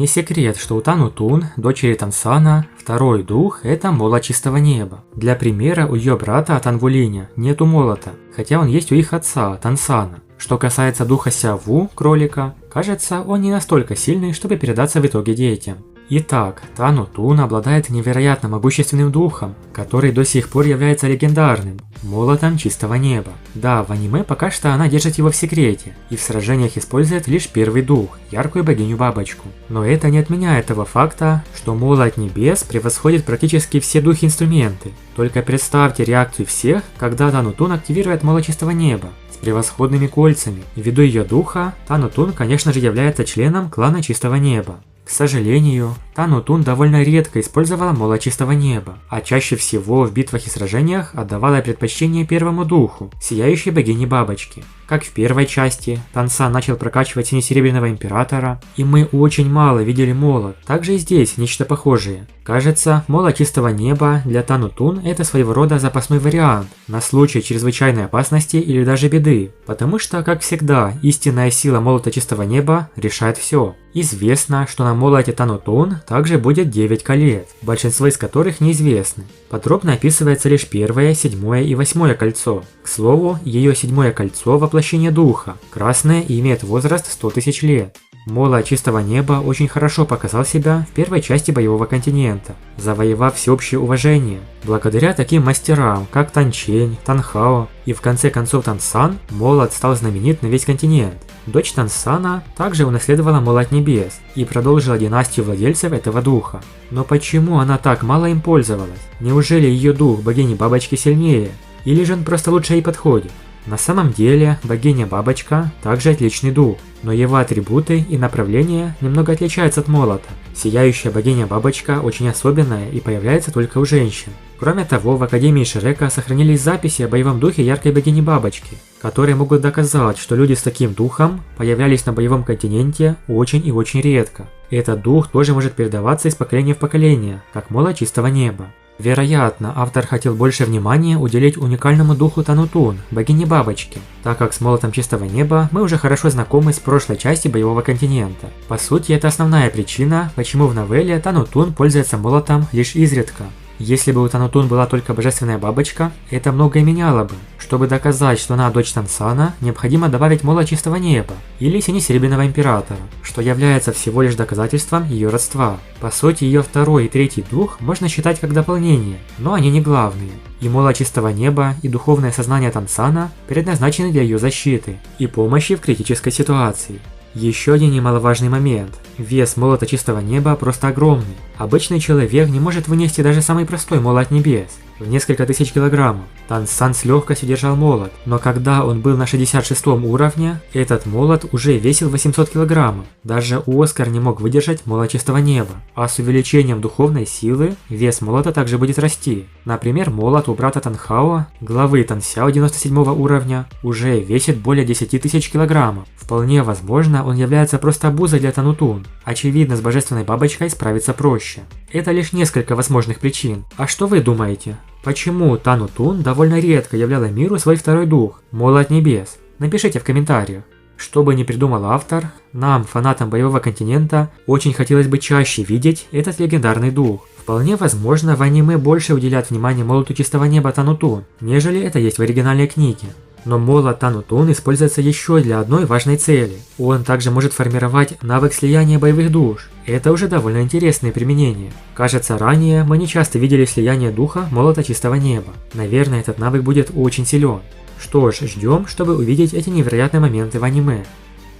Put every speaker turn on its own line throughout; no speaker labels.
Не секрет, что у Танутун, дочери Тансана, второй дух – это молот чистого неба. Для примера, у ее брата Танвулиня нету молота, хотя он есть у их отца Тансана. Что касается духа Сяву, кролика, кажется, он не настолько сильный, чтобы передаться в итоге детям. Итак, Танутун обладает невероятно могущественным духом, который до сих пор является легендарным – молотом чистого неба. Да, в аниме пока что она держит его в секрете, и в сражениях использует лишь первый дух – яркую богиню-бабочку. Но это не отменяет того факта, что молот небес превосходит практически все духи-инструменты. Только представьте реакцию всех, когда Танутун активирует молот чистого неба с превосходными кольцами. Ввиду ее духа, Танутун, конечно же, является членом клана чистого неба. К сожалению, Танутун довольно редко использовала молот чистого неба, а чаще всего в битвах и сражениях отдавала предпочтение первому духу, сияющей богине бабочки. Как в первой части, Тансан начал прокачивать сине-серебряного императора, и мы очень мало видели молот, также и здесь нечто похожее. Кажется, молот чистого неба для Танутун это своего рода запасной вариант, на случай чрезвычайной опасности или даже беды, потому что, как всегда, истинная сила молота чистого неба решает все. Известно, что на молоте Танутун также будет 9 колец, большинство из которых неизвестны. Подробно описывается лишь первое, седьмое и восьмое кольцо. К слову, ее седьмое кольцо – воплощение духа, красное и имеет возраст 100 тысяч лет. Молот чистого неба очень хорошо показал себя в первой части боевого континента, завоевав всеобщее уважение. Благодаря таким мастерам, как Танчень, Танхао и в конце концов Тансан, молот стал знаменит на весь континент. Дочь Тансана также унаследовала молот небес и продолжила династию владельцев этого духа. Но почему она так мало им пользовалась? Неужели ее дух богини бабочки сильнее? Или же он просто лучше ей подходит? На самом деле, богиня-бабочка также отличный дух, но его атрибуты и направления немного отличаются от молота. Сияющая богиня-бабочка очень особенная и появляется только у женщин. Кроме того, в Академии Шрека сохранились записи о боевом духе яркой богини-бабочки, которые могут доказать, что люди с таким духом появлялись на боевом континенте очень и очень редко. Этот дух тоже может передаваться из поколения в поколение, как молот чистого неба. Вероятно, автор хотел больше внимания уделить уникальному духу Танутун, богине бабочки, так как с молотом чистого неба мы уже хорошо знакомы с прошлой части боевого континента. По сути, это основная причина, почему в новелле Танутун пользуется молотом лишь изредка. Если бы у Танутун была только божественная бабочка, это многое меняло бы. Чтобы доказать, что она дочь Тансана, необходимо добавить молот чистого неба или сине-серебряного императора, что является всего лишь доказательством ее родства. По сути, ее второй и третий дух можно считать как дополнение, но они не главные. И молот чистого неба, и духовное сознание Тансана предназначены для ее защиты и помощи в критической ситуации. Еще один немаловажный момент. Вес молота чистого неба просто огромный. Обычный человек не может вынести даже самый простой молот небес, в несколько тысяч килограммов. Тансан с легкостью держал молот, но когда он был на 66 уровне, этот молот уже весил 800 килограммов. Даже Оскар не мог выдержать молот чистого неба. А с увеличением духовной силы, вес молота также будет расти. Например, молот у брата Танхао, главы Тансяо 97 уровня, уже весит более 10 тысяч килограммов. Вполне возможно, он является просто обузой для Танутун. Очевидно, с божественной бабочкой справиться проще. Это лишь несколько возможных причин. А что вы думаете? Почему Танутун довольно редко являла миру свой второй дух, молот небес? Напишите в комментариях. Что бы ни придумал автор, нам, фанатам боевого континента, очень хотелось бы чаще видеть этот легендарный дух. Вполне возможно, в аниме больше уделят внимание молоту чистого неба Танутун, нежели это есть в оригинальной книге. Но молот Танутун используется еще для одной важной цели. Он также может формировать навык слияния боевых душ. Это уже довольно интересное применение. Кажется, ранее мы не часто видели слияние духа молота чистого неба. Наверное, этот навык будет очень силен. Что ж, ждем, чтобы увидеть эти невероятные моменты в аниме.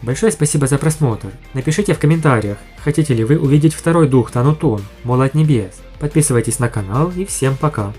Большое спасибо за просмотр. Напишите в комментариях, хотите ли вы увидеть второй дух Танутун, молот небес. Подписывайтесь на канал и всем пока.